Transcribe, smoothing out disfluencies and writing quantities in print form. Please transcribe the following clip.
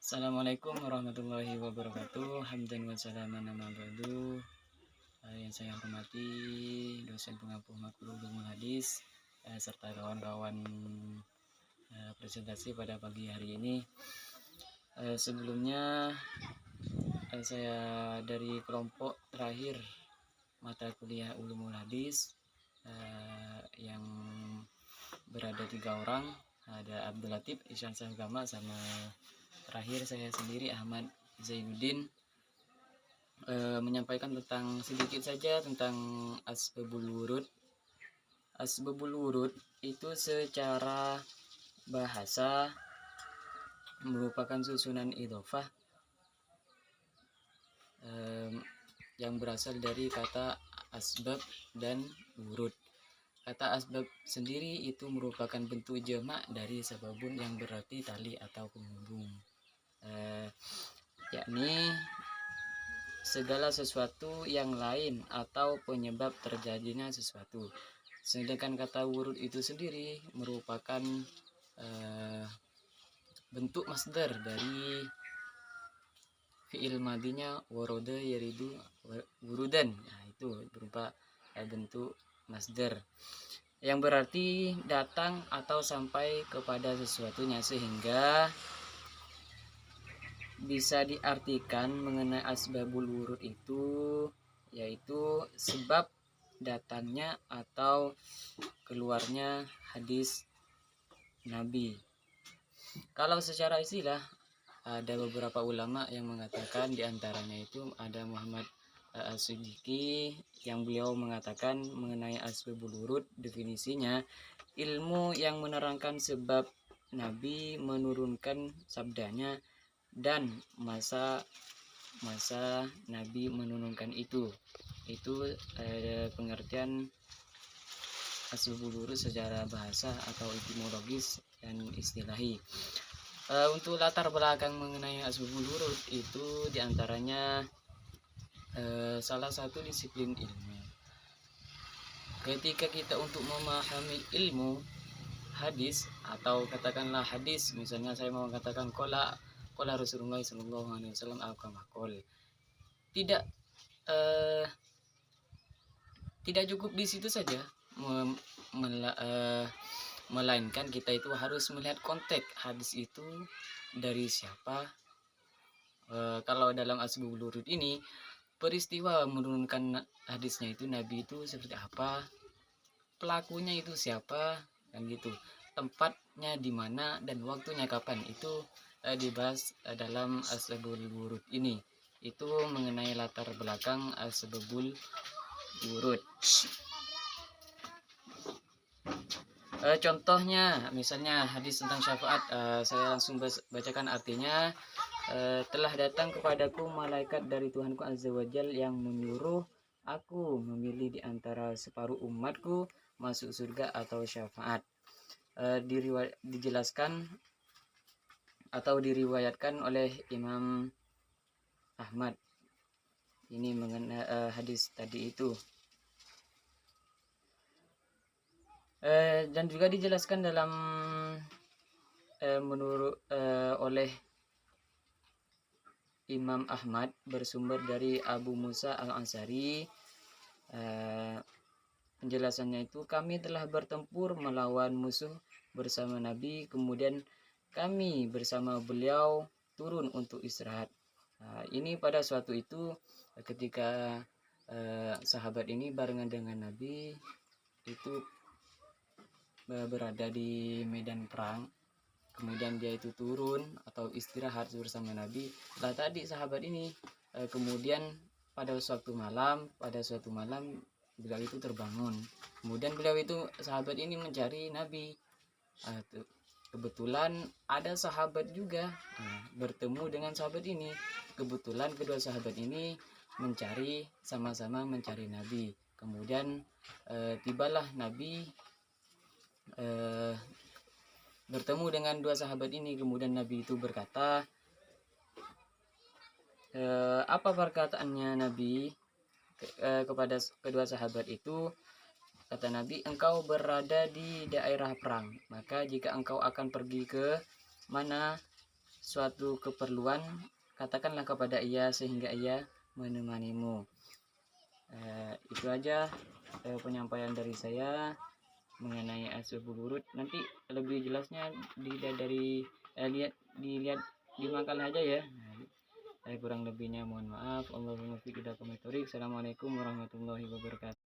Assalamualaikum warahmatullahi wabarakatuh. Hamdan wa salaman nama ba'du. Yang saya hormati dosen pengampu makruf ilmu hadis serta kawan-kawan presentasi pada pagi hari ini. Sebelumnya saya dari kelompok terakhir mata kuliah ulumul hadis yang berada 3 orang. Ada Abdul Latif, Isyan Sahgama, sama terakhir saya sendiri Ahmad Zainuddin, menyampaikan sedikit saja tentang asbabul wurud. Asbabul wurud itu secara bahasa merupakan susunan idhofah yang berasal dari kata asbab dan wurud. Kata asbab sendiri itu merupakan bentuk jamak dari sababun yang berarti tali atau penghubung, yakni segala sesuatu yang lain atau penyebab terjadinya sesuatu. Sedangkan kata wurud itu sendiri merupakan bentuk masdar dari fi'il madinya waroda yaridu wurudan. Nah, itu berupa bentuk masdar yang berarti datang atau sampai kepada sesuatunya, sehingga bisa diartikan mengenai asbabul wurud itu yaitu sebab datangnya atau keluarnya hadis Nabi. Kalau secara istilah ada beberapa ulama yang mengatakan, diantaranya itu ada Muhammad As-Siddiqi, yang beliau mengatakan mengenai asbabul wurud, definisinya ilmu yang menerangkan sebab Nabi menurunkan sabdanya dan masa Nabi menurunkan itu pengertian asbabul wurud secara bahasa atau etimologis dan istilahi. Untuk latar belakang mengenai asbabul wurud itu diantaranya salah satu disiplin ilmu. Ketika kita untuk memahami ilmu hadis atau katakanlah hadis, misalnya saya mau katakan qala Rasulullah SAW al-kamakol, tidak cukup di situ saja, melainkan kita itu harus melihat konteks hadis itu dari siapa. Kalau dalam asbabul wurud ini, peristiwa menurunkan hadisnya itu Nabi itu seperti apa, pelakunya itu siapa, dan gitu, tempatnya di mana dan waktunya kapan, itu dibahas dalam asbabul wurud ini. Itu mengenai latar belakang asbabul wurud. Contohnya misalnya hadis tentang syafaat, saya langsung bacakan artinya. Telah datang kepadaku malaikat dari Tuhanku Azza wa Jal yang menyuruh aku memilih di antara separuh umatku masuk surga atau syafaat. Dijelaskan atau diriwayatkan oleh Imam Ahmad ini mengenai hadis tadi itu. Dan juga dijelaskan dalam oleh Imam Ahmad bersumber dari Abu Musa al-Ansari. Penjelasannya itu, kami telah bertempur melawan musuh bersama Nabi, kemudian kami bersama beliau turun untuk istirahat. Ini pada suatu itu ketika sahabat ini barengan dengan Nabi itu berada di medan perang, kemudian dia itu turun atau istirahat bersama Nabi. Lah tadi sahabat ini kemudian pada suatu malam beliau itu terbangun, kemudian sahabat ini mencari Nabi. Kebetulan ada sahabat juga bertemu dengan sahabat ini. Kebetulan kedua sahabat ini sama-sama mencari Nabi. Kemudian tibalah Nabi bertemu dengan dua sahabat ini. Kemudian Nabi itu berkata, apa perkataannya Nabi kepada kedua sahabat itu? Kata Nabi, engkau berada di daerah perang, maka jika engkau akan pergi ke mana, suatu keperluan, katakanlah kepada ia sehingga ia menemanimu. Itu aja penyampaian dari saya mengenai asbabul wurud. Nanti lebih jelasnya dilihat di makalah aja ya. Kurang lebihnya mohon maaf. Allahumma fiq. Assalamualaikum warahmatullahi wabarakatuh.